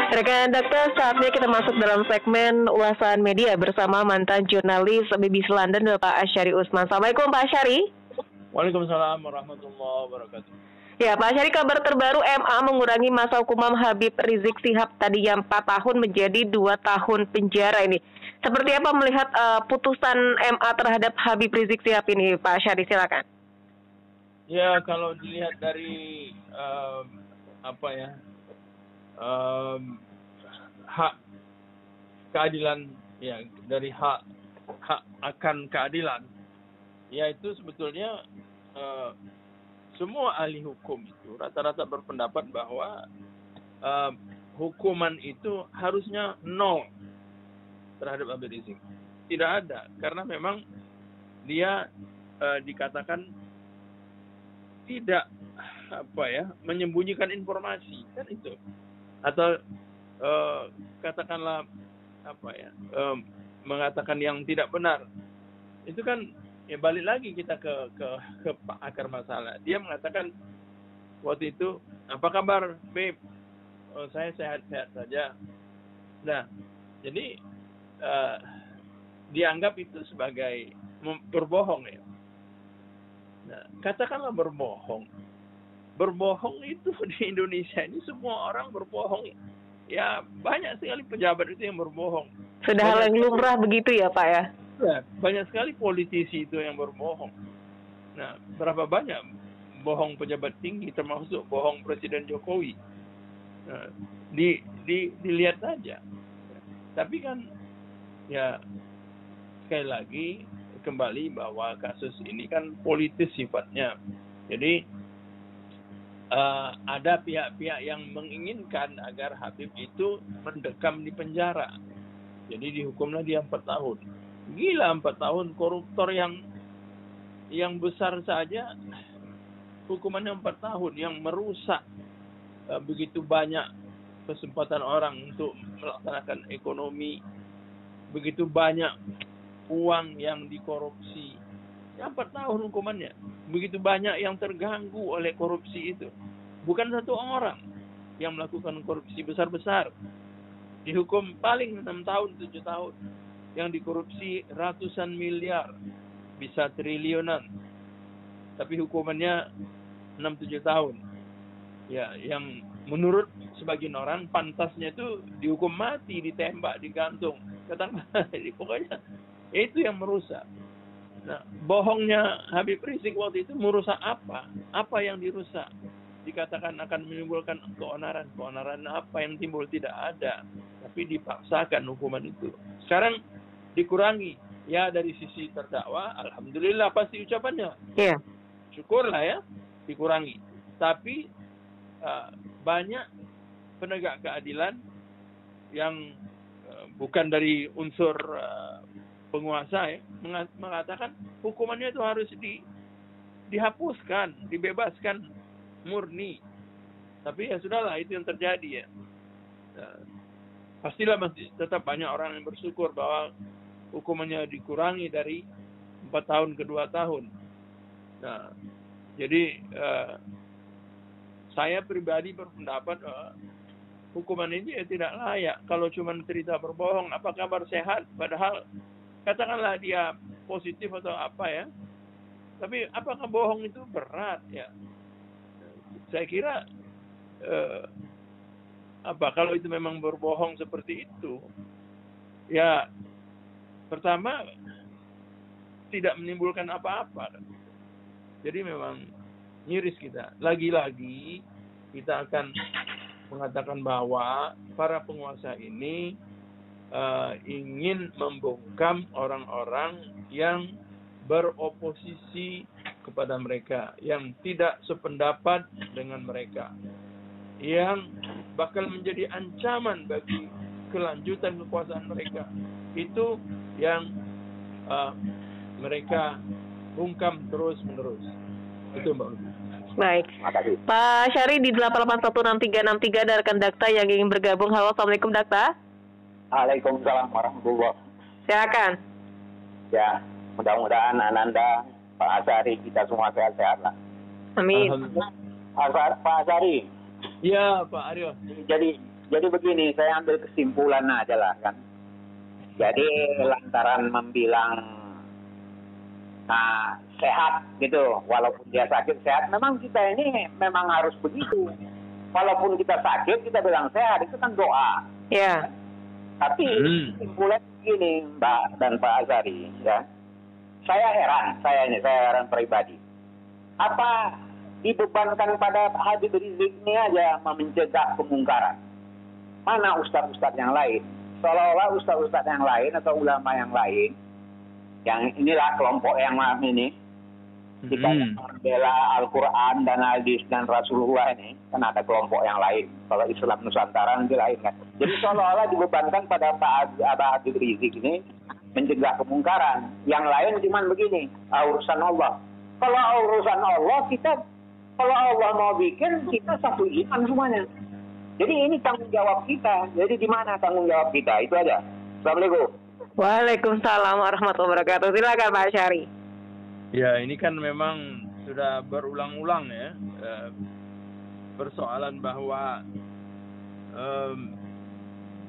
Rekan dokter, saatnya kita masuk dalam segmen ulasan media bersama mantan jurnalis BBC London, Bapak Asyari Usman. Assalamualaikum Pak Asyari. Waalaikumsalam warahmatullahi wabarakatuh. Ya Pak Asyari, kabar terbaru MA mengurangi masa hukuman Habib Rizik Syihab tadi yang 4 tahun menjadi 2 tahun penjara ini. Seperti apa melihat putusan MA terhadap Habib Rizik Syihab ini, Pak Asyari, silakan. Ya, kalau dilihat dari hak keadilan, ya, dari hak akan keadilan, ya, itu sebetulnya semua ahli hukum itu rata-rata berpendapat bahwa hukuman itu harusnya 0 terhadap Habib Rizik. Tidak ada, karena memang dia dikatakan tidak menyembunyikan informasi, kan itu, atau katakanlah mengatakan yang tidak benar. Itu kan ya balik lagi kita ke akar masalah. Dia mengatakan waktu itu, apa kabar, Beb? Oh, saya sehat-sehat saja. Nah, jadi dianggap itu sebagai berbohong, ya. Nah, katakanlah berbohong. Berbohong itu di Indonesia ini semua orang berbohong. Ya, banyak sekali pejabat itu yang berbohong. Sudah hal yang lumrah begitu ya, Pak, ya? Ya, banyak sekali politisi itu yang berbohong. Nah, berapa banyak bohong pejabat tinggi, termasuk bohong Presiden Jokowi. Nah, dilihat saja. Tapi kan, ya, sekali lagi kembali bahwa kasus ini kan politis sifatnya. Jadi ada pihak-pihak yang menginginkan agar Habib itu mendekam di penjara. Jadi dihukumlah dia 4 tahun. Gila, 4 tahun koruptor yang besar saja hukumannya 4 tahun, yang merusak begitu banyak kesempatan orang untuk melaksanakan ekonomi, begitu banyak uang yang dikorupsi. Ya, 4 tahun hukumannya. Begitu banyak yang terganggu oleh korupsi itu. Bukan satu orang yang melakukan korupsi besar-besar. Dihukum paling 6 tahun, 7 tahun. Yang dikorupsi ratusan miliar. Bisa triliunan. Tapi hukumannya 6-7 tahun. Ya, yang menurut sebagian orang pantasnya itu dihukum mati, ditembak, digantung. Katakanlah, pokoknya itu yang merusak. Nah, bohongnya Habib Rizik waktu itu merusak apa? Apa yang dirusak? Dikatakan akan menimbulkan keonaran. Keonaran apa yang timbul? Tidak ada. Tapi dipaksakan hukuman itu. Sekarang dikurangi. Ya, dari sisi terdakwa, alhamdulillah pasti ucapannya. Iya. Syukurlah ya, dikurangi. Tapi banyak penegak keadilan yang bukan dari unsur penguasa, ya, mengatakan hukumannya itu harus dihapuskan, dibebaskan murni. Tapi ya sudahlah, itu yang terjadi, ya. Pastilah masih tetap banyak orang yang bersyukur bahwa hukumannya dikurangi dari 4 tahun ke 2 tahun. Nah, jadi saya pribadi berpendapat hukuman ini ya tidak layak. Kalau cuma cerita berbohong, apa kabar, sehat, padahal katakanlah dia positif atau apa, ya. Tapi apakah bohong itu berat, ya? Saya kira kalau itu memang berbohong seperti itu, ya pertama tidak menimbulkan apa-apa. Jadi memang miris kita. Lagi-lagi kita akan mengatakan bahwa para penguasa ini ingin membungkam orang-orang yang beroposisi kepada mereka, yang tidak sependapat dengan mereka, yang bakal menjadi ancaman bagi kelanjutan kekuasaan mereka. Itu yang mereka bungkam terus-menerus. Itu, Mbak. Baik. Pak Syari di 8816363 ada rekan Dakta yang ingin bergabung. Halo, Assalamualaikum Dakta. Waalaikumsalam warahmatullahi. Silakan. Ya, mudah-mudahan Ananda, Pak Asyari, kita semua sehat-sehat lah. Amin. Pak Asyari. Ya, Pak Aryo. Jadi Jadi begini, saya ambil kesimpulan aja lah kan. Jadi lantaran membilang sehat gitu, walaupun dia sakit sehat, memang kita ini memang harus begitu. Walaupun kita sakit, kita bilang sehat, itu kan doa. Ya. Tapi kesimpulan begini, Mbak dan Pak Azhari, ya. Saya heran pribadi. Apa dibebankan pada Habib Rizik ini aja mencegah kemungkaran? Mana ustadz-ustadz yang lain? Seolah-olah ustadz-ustadz yang lain atau ulama yang lain, yang inilah kelompok yang ini, kita membela Al-Quran dan hadis dan Rasulullah ini, kan ada kelompok yang lain. Kalau Islam Nusantara nanti lain kan. Jadi seolah-olah dibebankan pada Pak Habib Rizik ini mencegah kemungkaran. Yang lain cuma begini, urusan Allah. Kalau urusan Allah, kalau Allah mau bikin, kita satu iman semuanya. Jadi ini tanggung jawab kita. Jadi di mana tanggung jawab kita? Itu aja. Assalamualaikum. Waalaikumsalam warahmatullahi wabarakatuh. Silakan Pak Asyari. Ya, ini kan memang sudah berulang-ulang ya, persoalan bahwa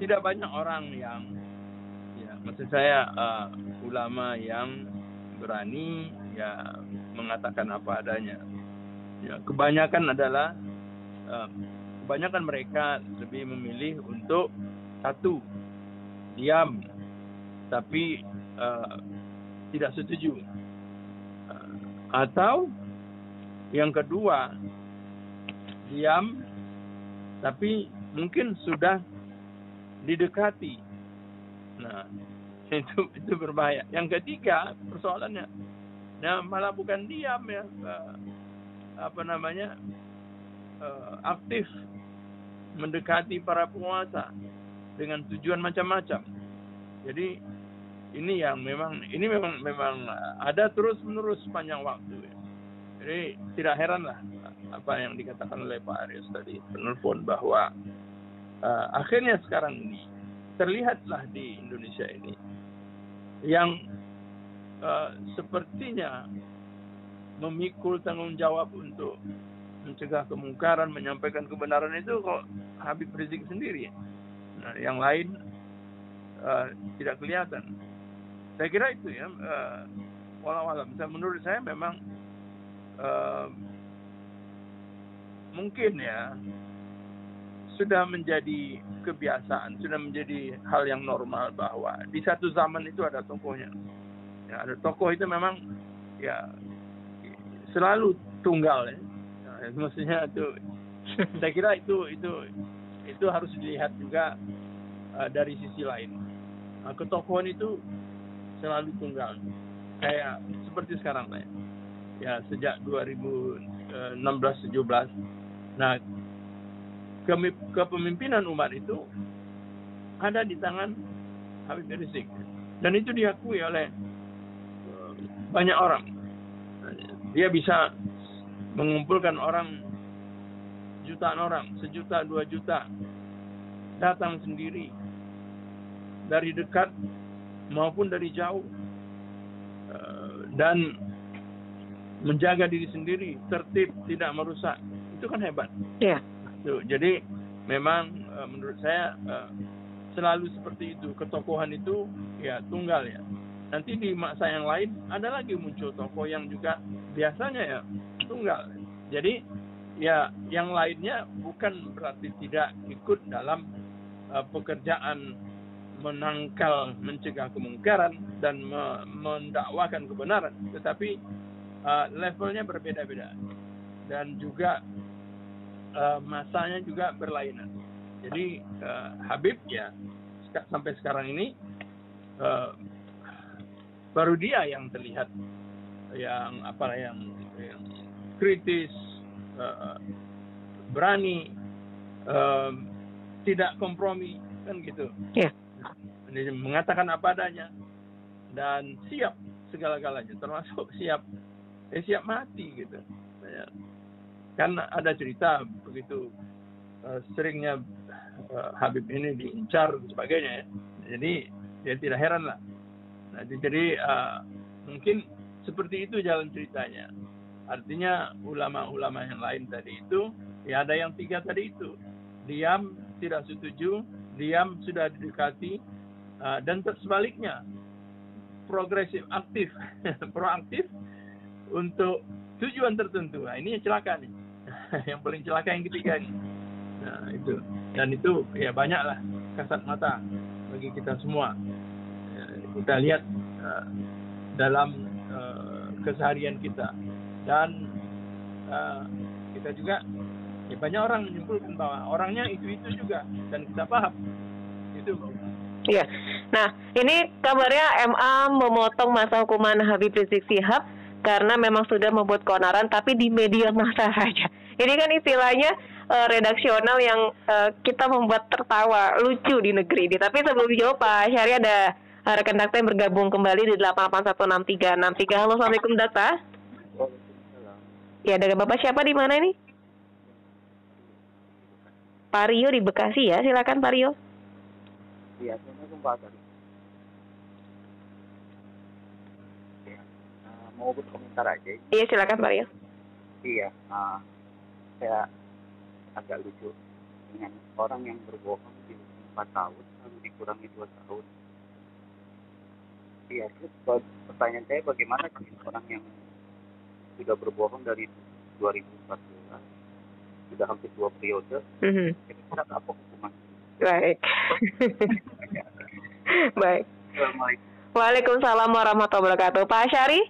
tidak banyak orang yang, ya maksud saya ulama yang berani ya mengatakan apa adanya. Ya, kebanyakan mereka lebih memilih untuk satu, diam, tapi tidak setuju. Atau yang kedua, diam, tapi mungkin sudah didekati. Nah, itu berbahaya. Yang ketiga, persoalannya, nah malah bukan diam ya, aktif mendekati para penguasa dengan tujuan macam-macam. Jadi ini memang ada terus-menerus sepanjang waktu. Jadi tidak heranlah apa yang dikatakan oleh Pak Aris tadi penelpon, bahwa akhirnya sekarang ini terlihatlah di Indonesia ini yang sepertinya memikul tanggung jawab untuk mencegah kemungkaran, menyampaikan kebenaran itu kok Habib Rizik sendiri. Nah, yang lain tidak kelihatan. Saya kira itu ya, walau alam. Menurut saya memang mungkin ya sudah menjadi kebiasaan, sudah menjadi hal yang normal bahwa di satu zaman itu ada tokohnya. Ya, ada tokoh itu memang ya selalu tunggal ya. Maksudnya itu, saya kira itu harus dilihat juga dari sisi lain. Ketokohan itu selalu tunggal, kayak seperti sekarang lah ya, sejak 2016-17. Nah, kepemimpinan umat itu ada di tangan Habib Rizik, dan itu diakui oleh banyak orang. Dia bisa mengumpulkan orang, jutaan orang, 1 juta, 2 juta, datang sendiri dari dekat maupun dari jauh, dan menjaga diri sendiri, tertib, tidak merusak. Itu kan hebat. Iya. Jadi memang menurut saya selalu seperti itu. Ketokohan itu ya tunggal ya. Nanti di masa yang lain ada lagi muncul tokoh yang juga biasanya ya tunggal. Jadi ya yang lainnya bukan berarti tidak ikut dalam pekerjaan menangkal, mencegah kemungkaran dan mendakwakan kebenaran, tetapi levelnya berbeda-beda dan juga masanya juga berlainan. Jadi Habib ya sampai sekarang ini baru dia yang terlihat yang kritis, berani, tidak kompromi, kan gitu. Yeah. Mengatakan apa adanya dan siap segala-galanya, termasuk siap mati gitu. Kan ada cerita begitu seringnya Habib ini diincar dan sebagainya ya. Jadi ya tidak heran lah. Nah, jadi mungkin seperti itu jalan ceritanya. Artinya ulama-ulama yang lain tadi itu ya ada yang 3 tadi itu, diam, tidak setuju, diam sudah didekati, dan sebaliknya progresif, aktif, proaktif untuk tujuan tertentu. Nah, ini yang celaka nih. Yang paling celaka yang ketiga nih. Nah, itu. Dan itu ya banyaklah kasat mata bagi kita semua. Ya, kita lihat dalam keseharian kita. Dan kita juga ya banyak orang menyimpulkan bahwa orangnya itu juga, dan kita paham itu. Iya. Nah, ini kabarnya MA memotong masa hukuman Habib Rizik Syihab karena memang sudah membuat keonaran, tapi di media massa saja. Ini kan istilahnya redaksional yang kita membuat tertawa, lucu di negeri ini. Tapi sebelum jawab, Pak Syari, ada rekan Dakta yang bergabung kembali di 8816363. Halo, Assalamualaikum Dakta. Ya, ada Bapak siapa di mana ini? Pak Rio di Bekasi ya, silakan Pak Rio. Iya, Assalamualaikum Pak Azhari. Mau berkomentar aja. Iya, silakan Pak Rio. Iya, saya agak lucu dengan orang yang berbohong di 4 tahun lalu dikurangi 2 tahun. Iya, terus pertanyaan saya bagaimana orang yang sudah berbohong dari 2014, sudah hampir 2 periode, kira-kira apa hukuman? Baik. Baik. Assalamualaikum. Waalaikumsalam warahmatullahi wabarakatuh. Pak Syari?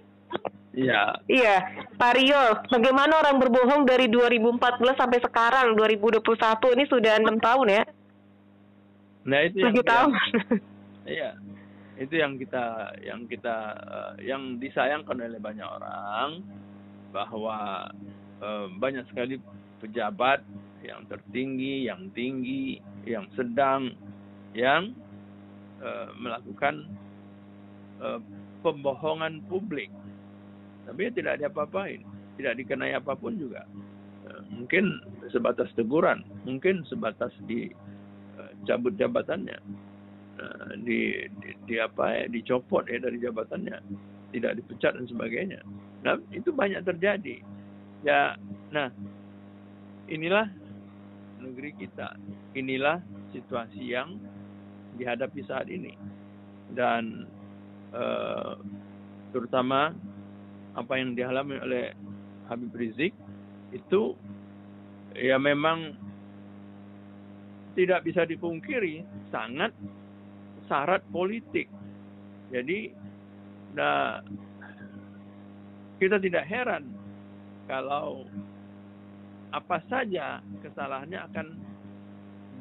Iya. Iya, Pak Rio, bagaimana orang berbohong dari 2014 sampai sekarang 2021, ini sudah 6 tahun ya? Nah, itu 7 tahun. Iya. Itu yang disayangkan oleh banyak orang, bahwa banyak sekali pejabat yang tertinggi, yang tinggi, yang sedang, yang melakukan pembohongan publik. Tapi tidak diapa-apain, tidak dikenai apapun juga. Mungkin sebatas teguran, mungkin sebatas dicabut jabatannya, dicopot dari jabatannya, tidak dipecat dan sebagainya. Nah, itu banyak terjadi. Ya, nah, inilah negeri kita, inilah situasi yang dihadapi saat ini, dan terutama apa yang dialami oleh Habib Rizik itu ya memang tidak bisa dipungkiri sangat syarat politik. Jadi kita tidak heran kalau apa saja kesalahannya akan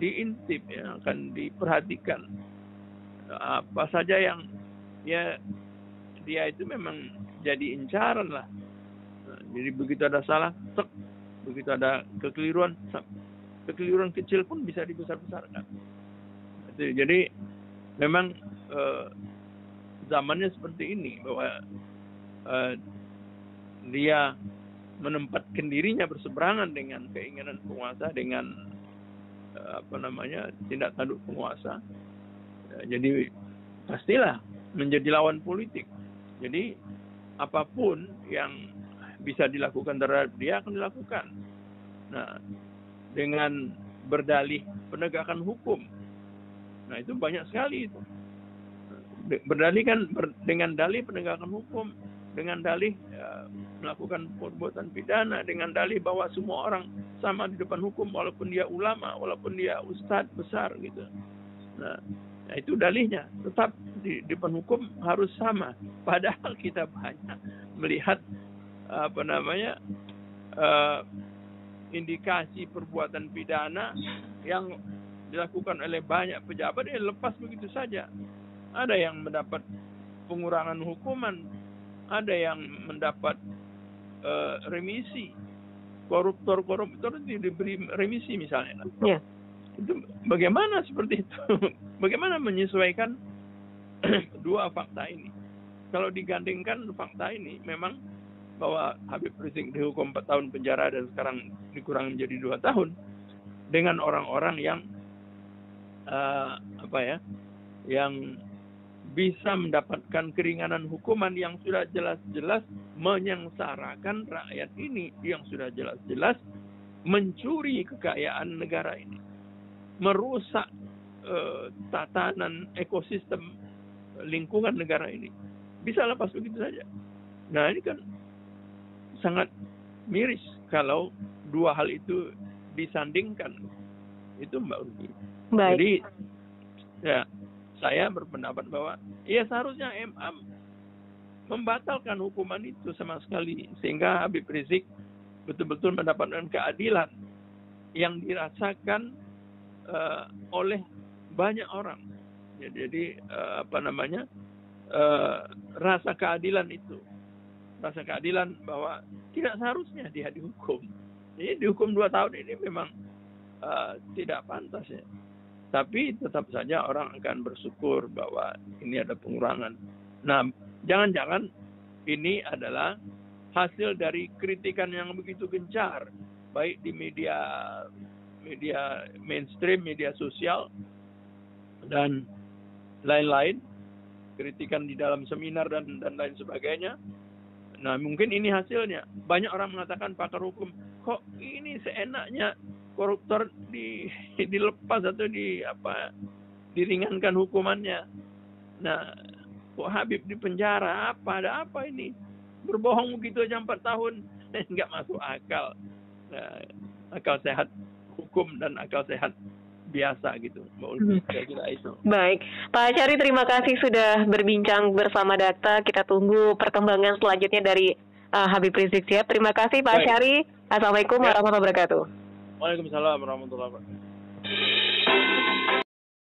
diintip, ya, akan diperhatikan. Apa saja yang ya dia itu memang jadi incaran lah. Jadi begitu ada salah, begitu ada kekeliruan kecil pun bisa dibesar-besarkan. Jadi memang zamannya seperti ini, bahwa dia menempatkan dirinya berseberangan dengan keinginan penguasa, dengan tindak tanduk penguasa. Jadi pastilah menjadi lawan politik. Jadi apapun yang bisa dilakukan terhadap dia akan dilakukan. Nah, dengan berdalih penegakan hukum. Nah, itu banyak sekali itu. Berdalih kan dengan dalih penegakan hukum, dengan dalih melakukan perbuatan pidana, dengan dalih bahwa semua orang sama di depan hukum, walaupun dia ulama, walaupun dia ustadz besar gitu. Nah, itu dalihnya, tetap di depan hukum harus sama. Padahal kita banyak melihat indikasi perbuatan pidana yang dilakukan oleh banyak pejabat lepas begitu saja. Ada yang mendapat pengurangan hukuman, ada yang mendapat remisi. Koruptor diberi remisi misalnya. Ya. Itu bagaimana seperti itu? Bagaimana menyesuaikan dua fakta ini? Kalau digandingkan fakta ini, memang bahwa Habib Rizik dihukum 4 tahun penjara dan sekarang dikurangi menjadi 2 tahun, dengan orang-orang yang yang bisa mendapatkan keringanan hukuman yang sudah jelas-jelas menyengsarakan rakyat ini, yang sudah jelas-jelas mencuri kekayaan negara ini. merusak tatanan ekosistem lingkungan negara ini. Bisa lepas begitu saja. Nah, ini kan sangat miris kalau dua hal itu disandingkan. Itu Mbak Urgi. Baik. Jadi ya, saya berpendapat bahwa ya seharusnya MA membatalkan hukuman itu sama sekali, sehingga Habib Rizik betul-betul mendapatkan keadilan yang dirasakan oleh banyak orang. Ya, jadi rasa keadilan itu, rasa keadilan bahwa tidak seharusnya dia dihukum. Ini dihukum 2 tahun ini memang tidak pantas ya. Tapi tetap saja orang akan bersyukur bahwa ini ada pengurangan. Nah, jangan-jangan ini adalah hasil dari kritikan yang begitu gencar, baik di media mainstream, media sosial, dan lain-lain, kritikan di dalam seminar dan lain sebagainya. Nah, mungkin ini hasilnya. Banyak orang mengatakan, pakar hukum, kok ini seenaknya koruptor dilepas atau diringankan hukumannya. Nah, kok Habib di penjara? Ada apa ini? Berbohong begitu aja 4 tahun. Nggak masuk akal. Nah, akal sehat hukum dan akal sehat biasa gitu. Kira-kira itu. Baik, Pak Asyari, terima kasih sudah berbincang bersama Dakta. Kita tunggu perkembangan selanjutnya dari Habib Rizik Sihab. Terima kasih Pak Asyari. Assalamualaikum warahmatullahi wabarakatuh. Waalaikumsalam warahmatullahi wabarakatuh.